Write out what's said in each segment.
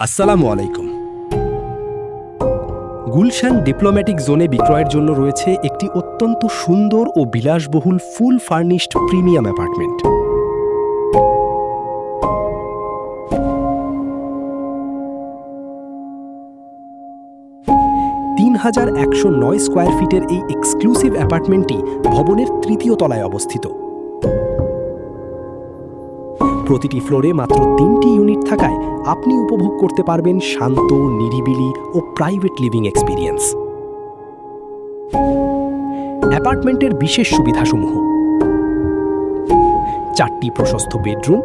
আসসালামু আলাইকুম। গুলশান ডিপ্লোম্যাটিক জোনে বিক্রয়ের জন্য রয়েছে একটি অত্যন্ত সুন্দর ও বিলাসবহুল ফুল ফার্নিশড প্রিমিয়াম অ্যাপার্টমেন্ট। তিন ৩,১০৯ স্কোয়ার ফিটের এই এক্সক্লুসিভ অ্যাপার্টমেন্টটি ভবনের তৃতীয় তলায় অবস্থিত। প্রতিটি ফ্লোরে মাত্র ৩টি ইউনিট থাকায় আপনি উপভোগ করতে পারবেন শান্ত, নিরিবিলি ও প্রাইভেট লিভিং এক্সপিরিয়েন্স। অ্যাপার্টমেন্টের বিশেষ সুবিধাসমূহ: 4টি প্রশস্ত বেডরুম,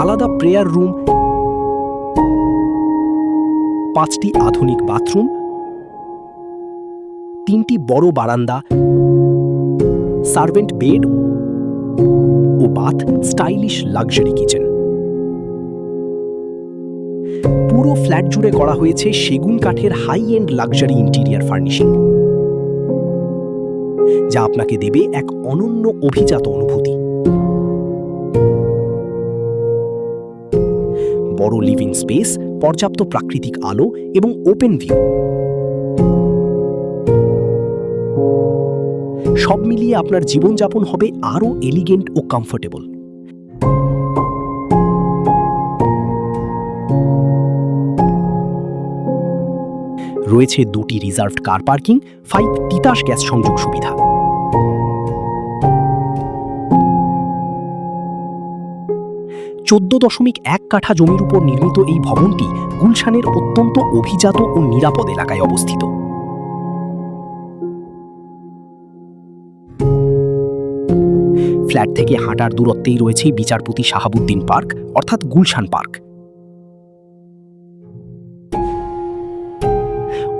আলাদা প্রেয়ার রুম, 5টি আধুনিক বাথরুম, 3টি বড় বারান্দা, সার্ভেন্ট বেড ও বাথ, স্টাইলিশ লাক্সারি কিচেন। পুরো ফ্ল্যাট জুড়ে করা হয়েছে সেগুন কাঠের high end luxury interior furnishing, যা আপনাকে দেবে এক অনন্য অভিজাত অনুভূতি। বড় লিভিং স্পেস, পর্যাপ্ত প্রাকৃতিক আলো এবং ওপেন ভিউ, সব মিলিয়ে আপনার জীবনযাপন হবে আরও এলিগেন্ট ও কমফোর্টেবল। রয়েছে 2টি reserved car parking, 5 Titas gas সংযোগ সুবিধা। $14.1 কাঠা জমির উপর নির্মিত এই ভবনটি গুলশানের অত্যন্ত অভিজাত ও নিরাপদ এলাকায় অবস্থিত। ফ্ল্যাট থেকে হাঁটার দূরত্বেই রয়েছে বিচারপতি শাহাবুদ্দিন পার্ক অর্থাৎ গুলশান পার্ক।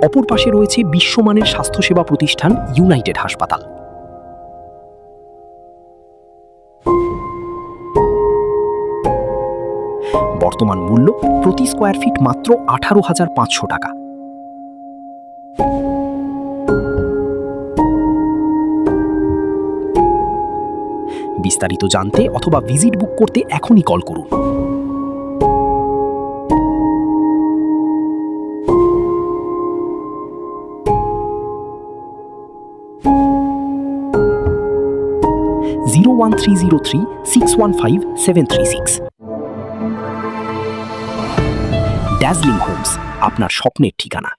অপর পাশে রয়েছে বিশ্বমানের স্বাস্থ্যসেবা প্রতিষ্ঠান ইউনাইটেড হাসপাতাল। বর্তমান মূল্য প্রতি স্কোয়ার ফিট মাত্র 18,500 টাকা। বিস্তারিত জানতে অথবা ভিজিট বুক করতে এখনই কল করুন। (01303-615-736) ড্যাজলিং হোমস, আপনার স্বপ্নের ঠিকানা।